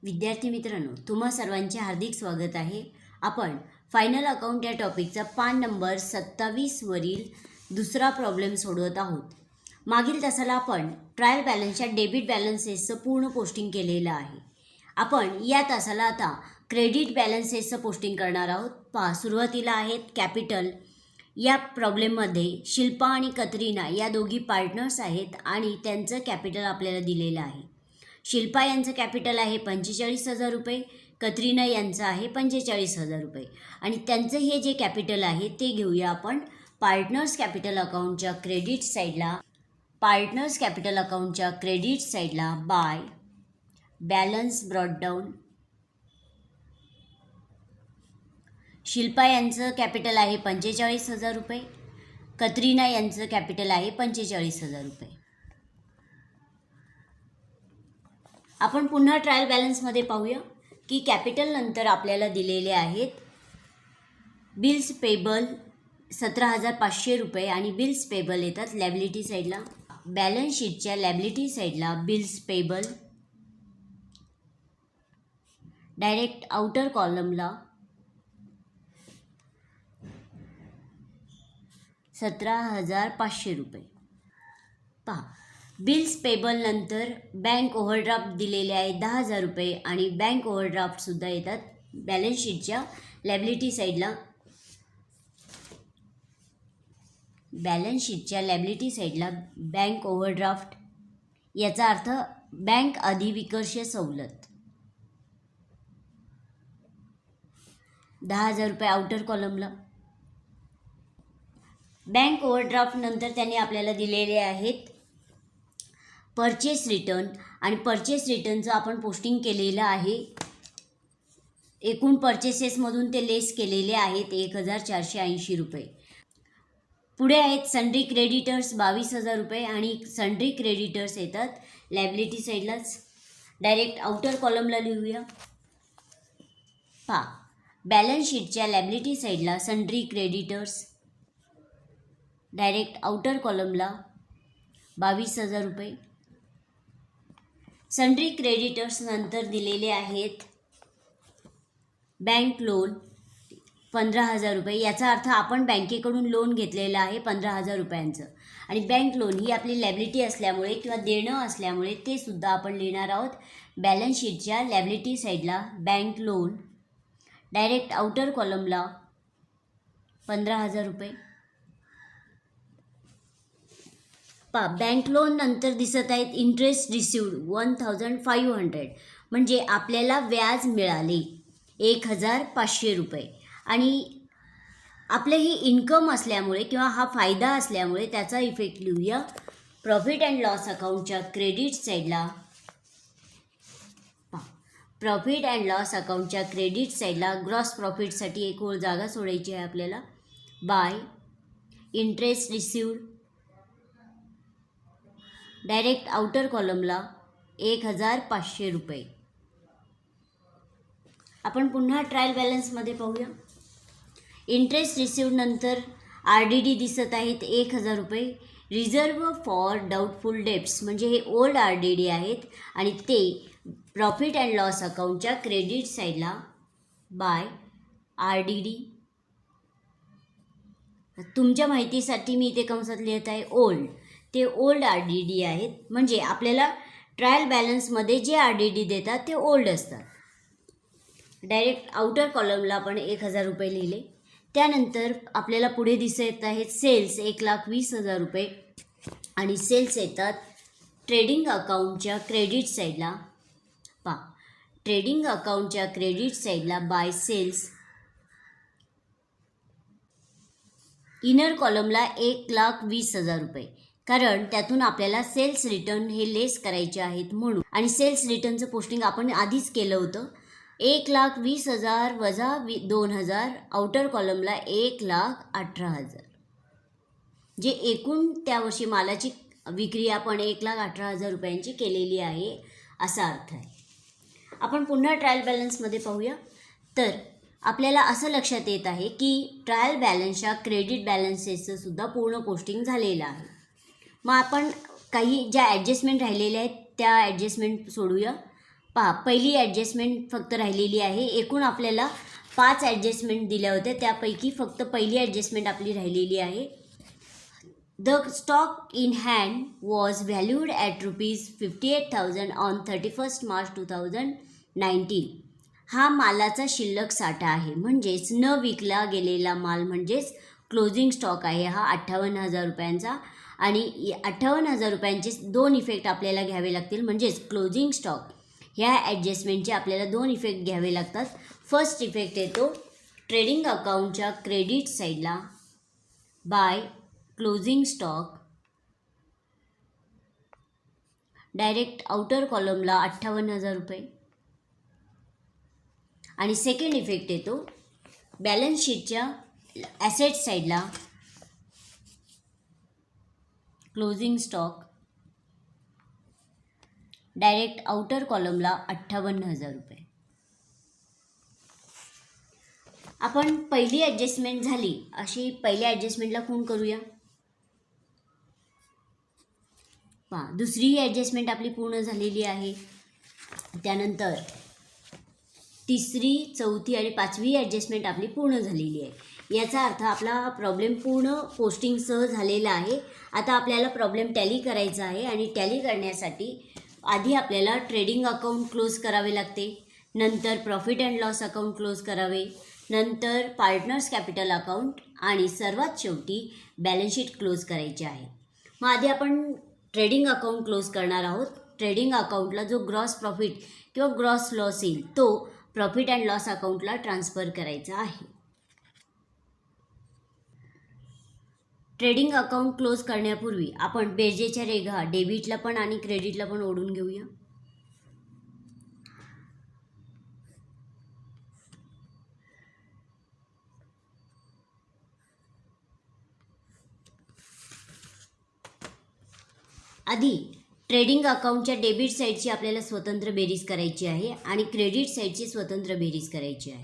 विद्यार्थी मित्रांनो, तुम्हा सर्वांचे हार्दिक स्वागत आहे. आपण फायनल अकाउंट या टॉपिकचा पान नंबर 27 वरील दुसरा प्रॉब्लेम सोडवत आहोत. मागील तासाला आपण ट्रायल बॅलन्सच्या डेबिट बॅलन्सेसचं पूर्ण पोस्टिंग केलेलं आहे. आपण या तासाला आता क्रेडिट बॅलन्सेसचं पोस्टिंग करणार आहोत. पहा, सुरुवातीला आहेत कॅपिटल. या प्रॉब्लेममध्ये शिल्पा आणि कतरीना या दोघी पार्टनर्स आहेत आणि त्यांचं कॅपिटल आपल्याला दिलेलं आहे. शिल्पा यांचं कॅपिटल आहे 45,000 रुपये, कतरीना यांचं आहे 45,000 रुपये आणि त्यांचं हे जे कॅपिटल आहे ते घेऊया आपण पार्टनर्स कॅपिटल अकाउंटच्या क्रेडिट साईडला by balance brought down. Shilpa यांचं कॅपिटल आहे 45,000 रुपये, कतरीना यांचं कॅपिटल आहे 45,000 रुपये. आपण पुन्हा ट्रायल बॅलन्समध्ये पाहूया की कॅपिटल नंतर आपल्याला दिलेले आहेत बिल्स पेबल 17,500 रुपये आणि बिल्स पेबल येतात लॅबिलिटी साईडला. बॅलन्स शीटच्या लॅबिलिटी साईडला बिल्स पेबल, डायरेक्ट आउटर कॉलमला 17,500 रुपये. पहा, बिल्स पेबल नंतर बँक ओव्हरड्राफ्ट दिलेले आहे 10,000 रुपये आणि बँक ओव्हरड्राफ्टसुद्धा येतात बॅलन्स शीटच्या लॅबिलिटी साईडला. बॅलन्स शीटच्या लॅबिलिटी साईडला बँक ओव्हरड्राफ्ट, याचा अर्थ बँक अधिविकर्ष सवलत, 10,000 रुपये आउटर कॉलमला. बँक ओव्हरड्राफ्ट नंतर त्यांनी आपल्याला दिलेले आहेत परचेस रिटर्न आणि परचेस रिटर्नचं आपण पोस्टिंग केलेलं आहे. एकूण परचेसेसमधून ते लेस केलेले आहेत 1,480 रुपये. पुढे आहेत सन्ड्री क्रेडिटर्स 22,000 रुपये आणि सन्ड्री क्रेडिटर्स येतात लायबिलिटी साईडलाच. डायरेक्ट आउटर कॉलमला लिहूया. पहा, बॅलन्स शीटच्या लायबिलिटी साईडला सन्ड्री क्रेडिटर्स, डायरेक्ट आउटर कॉलमला 22,000 रुपये. सन्ड्री क्रेडिटर्स नंतर दिलेले आहेत बँक लोन 15,000 रुपये. याचा अर्थ आपण बँकेकडून लोन घेतलेलं आहे 15,000 रुपयांचं आणि बँक लोन ही आपली लॅबिलिटी असल्यामुळे किंवा देणं असल्यामुळे ते सुद्धा आपण लिहिणार आहोत बॅलन्स शीटच्या लॅबिलिटी साईडला बँक लोन, डायरेक्ट आउटर कॉलमला 15,000 रुपये. पहा, बँक लोन नंतर दिसत आहेत इंटरेस्ट रिसिव्ड 1,500, म्हणजे आपल्याला व्याज मिळाले 1,500 रुपये आणि आपलं ही इन्कम असल्यामुळे किंवा हा फायदा असल्यामुळे त्याचा इफेक्ट लिहूया प्रॉफिट अँड लॉस अकाउंटच्या क्रेडिट साईडला. प्रॉफिट अँड लॉस अकाउंटच्या क्रेडिट साईडला ग्रॉस प्रॉफिटसाठी एक ओळ जागा सोडायची आहे आपल्याला. By interest received, direct outer कॉलमला 1,500 रुपये. आपण पुन्हा ट्रायल बॅलन्समध्ये पाहूया. इंटरेस्ट रिसिव्ड नंतर RDD दिसत आहेत 1,000 रुपये. रिझर्व फॉर डाऊटफुल डेब्ट्स म्हणजे हे ओल्ड RDD आहेत आणि ते प्रॉफिट अँड लॉस अकाउंटच्या क्रेडिट साईडला बाय RDD. तुमच्या माहितीसाठी मी इथे कंसात लिहित आहे ओल्ड, ते ओल्ड RDD आहेत म्हणजे आपल्याला ट्रायल बॅलन्समध्ये जे RDD देतात ते ओल्ड असतात. डायरेक्ट आउटर कॉलमला आपण 1,000 रुपये लिहिले. त्यानंतर आपल्याला पुढे दिसत आहेत सेल्स 1,20,000 रुपये आणि सेल्स येतात ट्रेडिंग अकाउंटच्या क्रेडिट साईडला. पहा, ट्रेडिंग अकाउंटच्या क्रेडिट साईडला बाय सेल्स, इनर कॉलमला 1,20,000 रुपये, कारण त्यातून आपल्याला सेल्स रिटर्न हे लेस करायचे आहेत म्हणून. आणि सेल्स रिटर्नचं पोस्टिंग आपण आधीच केलं होतं 1,20,000 वजा 2,000, आउटर कॉलमला 1,18,000, जे एकूण त्या वर्षी मालाची विक्री आपण 1,18,000 रुपयांची केलेली आहे असा अर्थ आहे. आपण पुन्हा ट्रायल बॅलन्समध्ये पाहूया. तर आपल्याला असं लक्षात येत आहे की ट्रायल बॅलन्सच्या क्रेडिट बॅलन्सेसचं सुद्धा पूर्ण पोस्टिंग झालेलं आहे. मग आपण काही ज्या ॲडजस्टमेंट राहिलेल्या आहेत त्या ॲडजस्टमेंट सोडूया. पहा, पहिली ॲडजस्टमेंट फक्त राहिलेली आहे. एकूण आपल्याला 5 ॲडजस्टमेंट दिल्या होत्या, त्यापैकी फक्त पहिली ॲडजस्टमेंट आपली राहिलेली आहे. The stock in hand was valued at ₹58,000 on 31 March 2019. हा मालाचा शिल्लक साठा आहे, म्हणजेच न विकला गेलेला माल म्हणजेच क्लोजिंग स्टॉक आहे हा 58,000 रुपयांचा. आणि 58,000 रुपयांचे 2 इफेक्ट आपल्याला घ्यावे लागतील, म्हणजेच क्लोजिंग स्टॉक ह्या ॲडजस्टमेंटचे आपल्याला 2 इफेक्ट घ्यावे लागतात. फर्स्ट इफेक्ट येतो ट्रेडिंग अकाउंटच्या क्रेडिट साईडला by closing stock, direct outer कॉलमला 58,000 रुपये. आणि सेकंड इफेक्ट येतो बॅलन्स शीटच्या ॲसेट साईडला क्लोजिंग स्टॉक, डायरेक्ट आउटर कॉलमला 58,000 रुपये. आपण पहिली ॲडजस्टमेंट झाली अशी पहिल्या ॲडजस्टमेंटला खूण करूया. पहा, दुसरी ॲडजस्टमेंट आपली पूर्ण झालेली आहे. त्यानंतर तिसरी, चौथी आणि पाचवी ॲडजस्टमेंट आपली पूर्ण झालेली आहे. याचा अर्थ आपला प्रॉब्लेम पूर्ण पोस्टिंगसह झालेला आहे. आता आपल्याला प्रॉब्लेम टॅली करायचा आहे आणि टॅली करण्यासाठी आधी आपल्याला ट्रेडिंग अकाउंट क्लोज करावे लागते, नंतर profit and loss account close करावे, नंतर पार्टनर्स कॅपिटल अकाउंट आणि सर्वात शेवटी बॅलन्स शीट क्लोज करायची आहे. मग आधी आपण ट्रेडिंग अकाउंट क्लोज करणार आहोत. ट्रेडिंग अकाउंटला जो ग्रॉस प्रॉफिट किंवा ग्रॉस लॉस येईल तो प्रॉफिट अँड लॉस अकाउंटला ट्रान्सफर करायचा आहे. ट्रेडिंग अकाउंट क्लोज करण्यापूर्वी आपण बेरजेच्या रेघा डेबिटला पण आणि क्रेडिटला पण ओढून घेऊया. आधी ट्रेडिंग अकाउंटच्या डेबिट साईडची आपल्याला स्वतंत्र बेरीज करायची आहे आणि क्रेडिट साईडची स्वतंत्र बेरीज करायची आहे.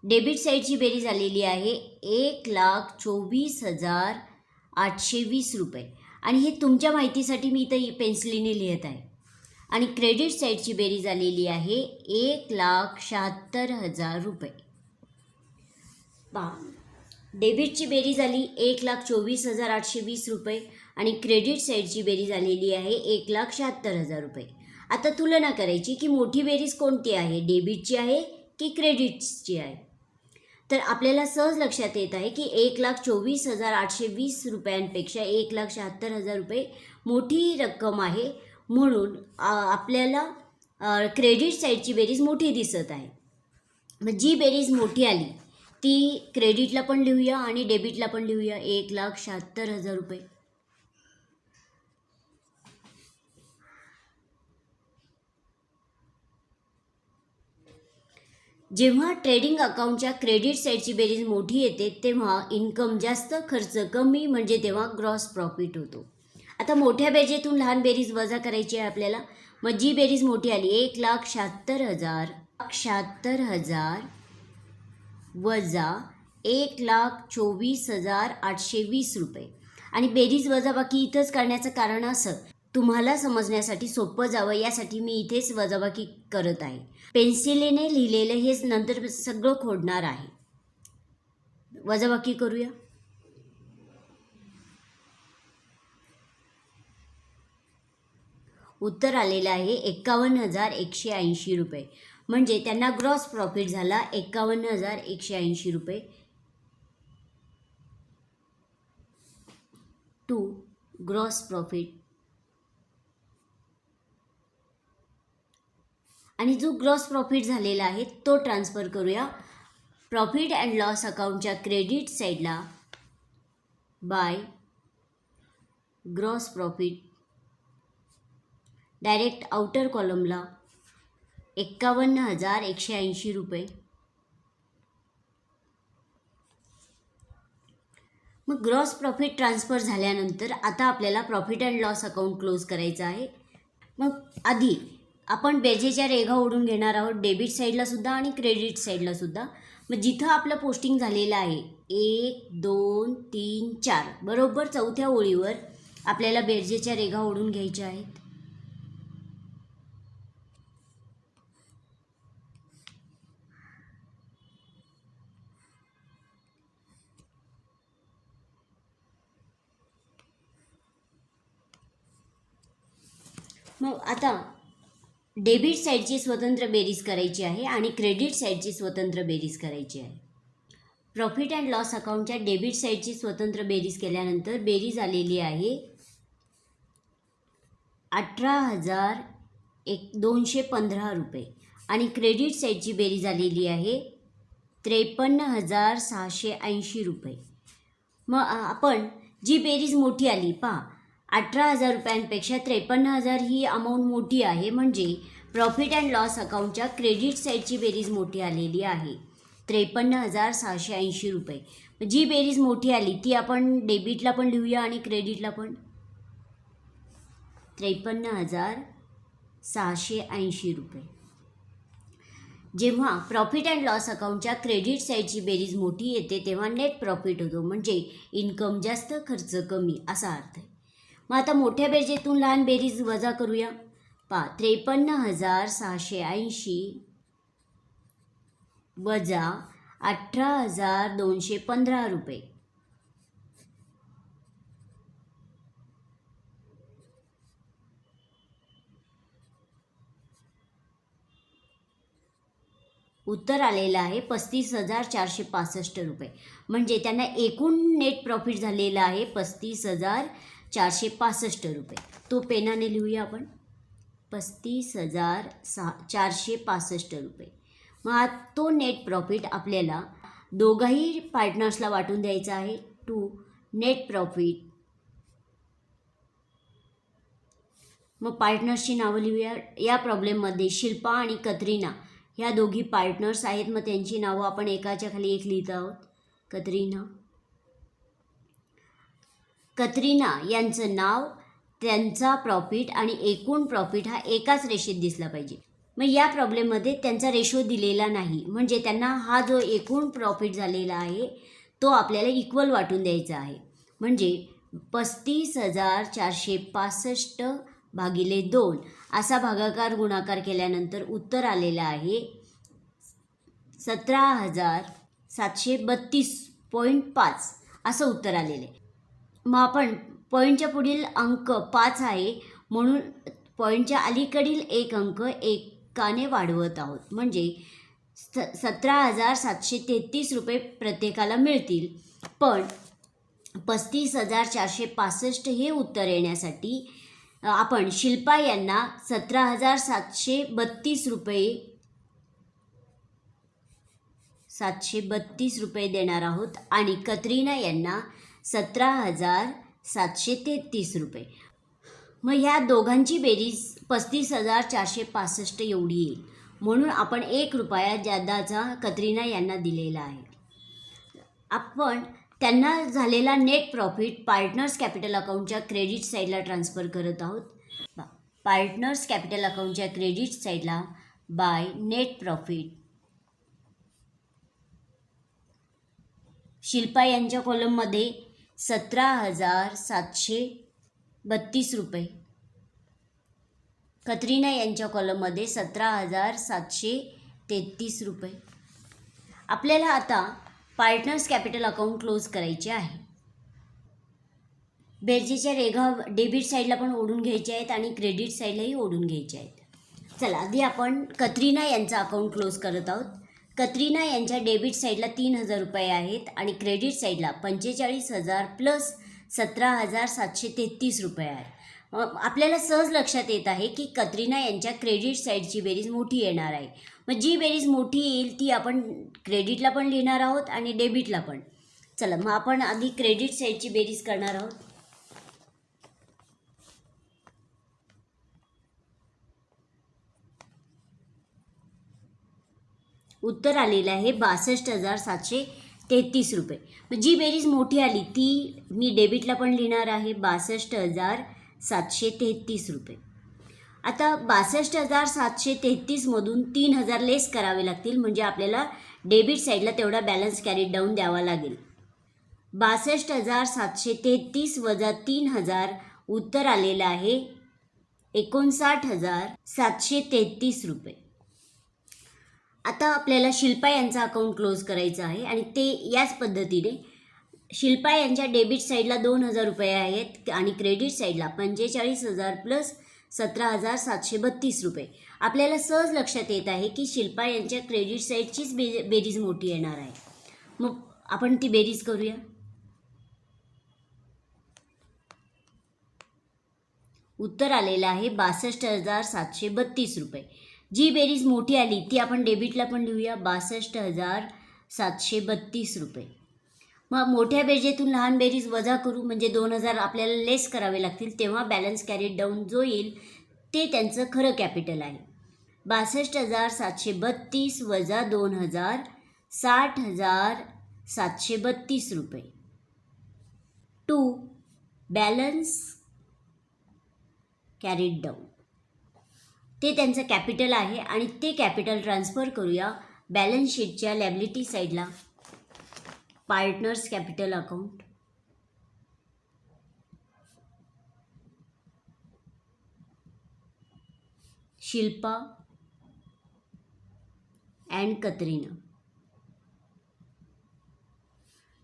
डेबिट साईडची बेरीज आलेली आहे 1,24,820 रुपये आणि हे तुमच्या माहितीसाठी मी इथं पेन्सिलीने लिहित आहे. आणि क्रेडिट साईडची बेरीज आलेली आहे 1,76,000 रुपये. पहा, डेबिटची बेरीज आली 1,24,820 रुपये आणि क्रेडिट साईडची बेरीज आलेली आहे 1,76,000 रुपये. आता तुलना करायची की मोठी बेरीज कोणती आहे, डेबिटची आहे की क्रेडिटची आहे. तर आपल्याला सहज लक्षात येत आहे की 1,24,820 रुपयांपेक्षा 1,76,000 रुपये मोठी रक्कम आहे, म्हणून आपल्याला क्रेडिट साईडची बेरीज मोठी दिसत आहे. मग जी बेरीज मोठी आली ती क्रेडिटला पण लिहूया आणि डेबिटला पण लिहूया, 1,76,000 रुपये. जेव्हा ट्रेडिंग अकाउंटच्या क्रेडिट साईडची बेरीज मोठी येते तेव्हा इन्कम जास्त, खर्च कमी, म्हणजे तेव्हा ग्रॉस प्रॉफिट होतो. आता मोठ्या बेरीजतून लहान बेरीज वजा करायची आहे आपल्याला. मग जी बेरीज मोठी आली 1,76,000 वजा 1,24,820 रुपये. आणि बेरीज वजाबाकी इथंच करण्याचं कारण असं, तुम्हाला समजण्यासाठी सोपं जावं यासाठी मी इथेच वजाबाकी करत आहे. पेन्सिलीने लिहिलेलं हेच नंतर सगळं खोडणार आहे. वजाबाकी करूया. उत्तर आलेलं आहे 51,180 रुपये. म्हणजे त्यांना ग्रॉस प्रॉफिट झाला 51,180 रुपये टू ग्रॉस प्रॉफिट. आणि जो ग्रॉस प्रॉफिट झालेला आहे तो ट्रान्सफर करूया प्रॉफिट अँड लॉस अकाउंटच्या क्रेडिट साईडला by gross profit, direct outer कॉलमला 51,180 रुपये. मग ग्रॉस प्रॉफिट ट्रान्सफर झाल्यानंतर आता आपल्याला profit and loss account close करायचं आहे. मग आधी आपण बेरजेच्या रेघा ओढून घेणार आहोत डेबिट साईडला सुद्धा आणि क्रेडिट साईडला सुद्धा. मग जिथं आपलं पोस्टिंग झालेलं आहे 1, 2, 3, 4 बरोबर चौथ्या ओळीवर आपल्याला बेरजेच्या रेघा ओढून घ्यायच्या आहेत. मग आता डेबिट साईडची स्वतंत्र बेरीज करायची आहे आणि क्रेडिट साईडची स्वतंत्र बेरीज करायची आहे. प्रॉफिट अँड लॉस अकाउंटच्या डेबिट साईडची स्वतंत्र बेरीज केल्यानंतर बेरीज आलेली आहे 18,215 रुपये आणि क्रेडिट साईडची बेरीज आलेली आहे 53,680 रुपये. मग आपण जी बेरीज मोठी आली पहा, 18,000 रुपयांपेक्षा 53,000 ही अमाऊंट मोठी आहे, म्हणजे प्रॉफिट अँड लॉस अकाउंटच्या क्रेडिट साईडची बेरीज मोठी आलेली आहे 53,680 रुपये. जी बेरीज मोठी आली ती आपण डेबिटला पण लिहूया आणि क्रेडिटला पण. 53,680 रुपये. जेव्हा प्रॉफिट अँड लॉस अकाउंटच्या क्रेडिट साईडची बेरीज मोठी येते तेव्हा नेट प्रॉफिट होतो, म्हणजे इन्कम जास्त खर्च कमी असा अर्थ आहे. मग आता मोठ्या बेरजेतून लहान बेरीज वजा करूया. पहा, 53,680 वजा 18,215 रुपये. उत्तर आलेलं आहे 35,465 रुपये. म्हणजे त्यांना एकूण नेट प्रॉफिट झालेला आहे 35,465 रुपये. तो पेनाने लिहूया आपण, 35,465 रुपये. मग हा तो नेट प्रॉफिट आपल्याला दोघाही पार्टनर्सला वाटून द्यायचा आहे. To net profit. मग पार्टनर्सची नावं लिहूया. या प्रॉब्लेममध्ये शिल्पा आणि कतरीना ह्या दोघी पार्टनर्स आहेत. मग त्यांची नावं आपण एकाच्या खाली एक लिहित आहोत. कतरीना यांचं नाव, त्यांचा प्रॉफिट आणि एकूण प्रॉफिट हा एकाच रेषेत दिसला पाहिजे. मग या प्रॉब्लेममध्ये त्यांचा रेशो दिलेला नाही, म्हणजे त्यांना हा जो एकूण प्रॉफिट झालेला आहे तो आपल्याला इक्वल वाटून द्यायचा आहे. म्हणजे 35,465 भागिले 2 असा भागाकार गुणाकार केल्यानंतर उत्तर आलेलं आहे 17,732.5 असं उत्तर आलेलं आहे. मग आपण पॉईंटच्या पुढील अंक 5 आहे म्हणून पॉईंटच्या अलीकडील एक अंक एकाने वाढवत आहोत, म्हणजे 17,733 रुपये प्रत्येकाला मिळतील. पण 35,465 हे उत्तर येण्यासाठी आपण शिल्पा यांना 17,732 रुपये देणार आहोत आणि कतरीना यांना 17,733 रुपये. मग ह्या दोघांची बेरीज 35,465 एवढी येईल, म्हणून आपण 1 रुपया जादाचा कतरीना यांना दिलेला आहे. आपण त्यांना झालेला नेट प्रॉफिट पार्टनर्स कॅपिटल अकाउंटच्या क्रेडिट साईडला ट्रान्सफर करत आहोत. पार्टनर्स कॅपिटल अकाउंटच्या क्रेडिट साईडला बाय नेट प्रॉफिट. शिल्पा यांच्या कॉलममध्ये 17,732 रुपये, कतरीना यांच्या कॉलममध्ये 17,733 रुपये. आपल्याला आता पार्टनर्स कॅपिटल अकाउंट क्लोज करायचे आहे. बेरजेच्या रेघा डेबिट साईडला पण ओढून घ्यायच्या आहेत आणि क्रेडिट साईडलाही ओढून घ्यायच्या आहेत. चला आधी आपण कतरीना यांचं अकाउंट क्लोज करत आहोत. कतरीना यांच्या डेबिट साईडला 3,000 रुपये आहेत आणि क्रेडिट साईडला 45,000 प्लस 17,733 रुपये आहे. आपल्याला सहज लक्षात येत आहे की कतरीना यांच्या क्रेडिट साईडची बेरीज मोठी येणार आहे. मग जी बेरीज मोठी येईल ती आपण क्रेडिटला पण लिहिणार आहोत आणि डेबिटला पण. चला मग आपण आधी क्रेडिट साईडची बेरीज करणार आहोत. उत्तर आलेलं आहे 62,733 रुपये. मग जी बेरीज मोठी आली ती मी डेबिटला पण लिहिणार आहे 62,733 रुपये. आता 62,733 मधून 3,000 लेस करावे लागतील, म्हणजे आपल्याला डेबिट साईडला तेवढा बॅलन्स कॅरी डाऊन द्यावा लागेल. 62,733 वजा 3,000 उत्तर आलेलं आहे 59,733 रुपये. आता आपल्याला शिल्पा यांचा अकाउंट क्लोज करायचं आहे आणि ते याच पद्धतीने शिल्पा यांच्या डेबिट साईडला 2,000 रुपये आहेत आणि क्रेडिट साईडला 45,000 प्लस 17,732 रुपये. आपल्याला सहज लक्षात येत आहे की शिल्पा यांच्या क्रेडिट साईडचीच बेरीज मोठी येणार आहे. मग आपण ती बेरीज करूया. उत्तर आलेलं आहे 62,732 रुपये. जी बेरीज मोठी आली ती आपण डेबिटला पण लिहूया, 62,732 रुपये. मग मोठ्या बेरजेतून लहान बेरीज वजा करू, म्हणजे 2,000 आपल्याला लेस करावे लागतील, तेव्हा बॅलन्स कॅरीड डाऊन जो येईल ते त्यांचं खरं कॅपिटल आहे. 62,732 वजा 2,000, 60,732 रुपये. टू बॅलन्स कॅरीड डाऊन ते त्यांचं कॅपिटल आहे आणि ते कॅपिटल ट्रान्सफर करूया बॅलन्स शीटच्या लॅबिलिटी साईडला. Partners capital account, Shilpa and Katrina.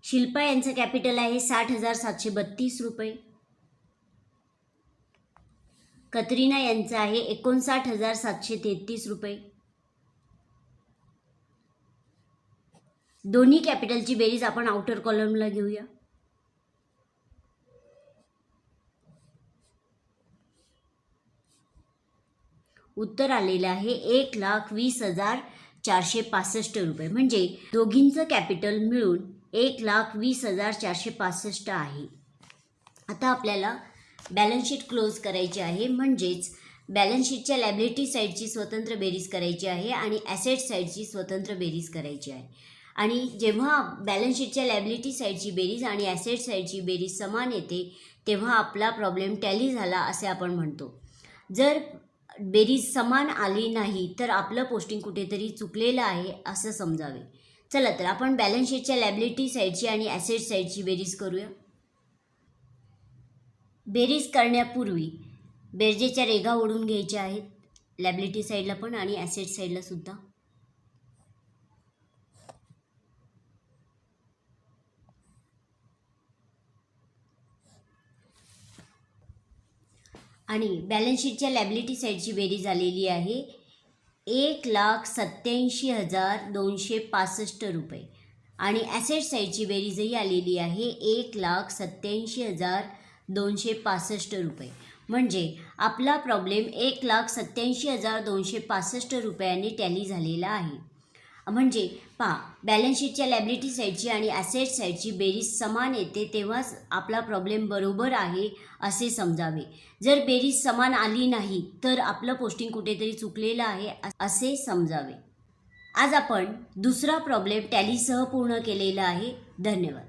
Shilpa यांचं कॅपिटल आहे 60,732 रुपये. कतरीना यांचं आहे 59,733 रुपये. दोन्ही कॅपिटलची बेरीज आपण आउटर कॉलमला घेऊया. उत्तर आलेलं आहे 1,20,465 रुपये. म्हणजे दोघींचं कॅपिटल मिळून 1,20,465 आहे. आता आपल्याला बॅलन्स शीट क्लोज करायची आहे, म्हणजेच बॅलन्स शीटच्या लॅबिलिटी साईडची स्वतंत्र बेरीज करायची आहे आणि ॲसेट साईडची स्वतंत्र बेरीज करायची आहे. आणि जेव्हा बॅलन्स शीटच्या लॅबिलिटी साईडची बेरीज आणि ॲसेट साईडची बेरीज समान येते तेव्हा आपला प्रॉब्लेम टॅली झाला असे आपण म्हणतो. जर बेरीज समान आली नाही तर आपलं पोस्टिंग कुठेतरी चुकलेलं आहे असं समजावे. चला तर आपण बॅलन्स शीटच्या लॅबिलिटी साईडची आणि ॲसेट साईडची बेरीज करूया. बेरीज करण्यापूर्वी बेरजेच्या रेघा ओढून घ्यायच्या आहेत, लॅबिलिटी साईडला पण आणि ॲसेट साईडला सुद्धा. आणि बॅलन्स शीटच्या लॅबिलिटी साईडची बेरीज आलेली आहे 1,87,265 रुपये आणि ॲसेट साईडची बेरीजही आलेली आहे 1,87,265 रुपये. म्हणजे आपला प्रॉब्लेम 1,87,265 रुपयांनी टॅली झालेला आहे. म्हणजे पहा, बॅलन्स शीटच्या लॅबिलिटी साईडची आणि ॲसेट साईडची बेरीज समान येते तेव्हाच आपला प्रॉब्लेम बरोबर आहे असे समजावे. जर बेरीज समान आली नाही तर आपलं पोस्टिंग कुठेतरी चुकलेलं आहे असे समजावे. आज आपण दुसरा प्रॉब्लेम टॅलीसह पूर्ण केलेला आहे. धन्यवाद.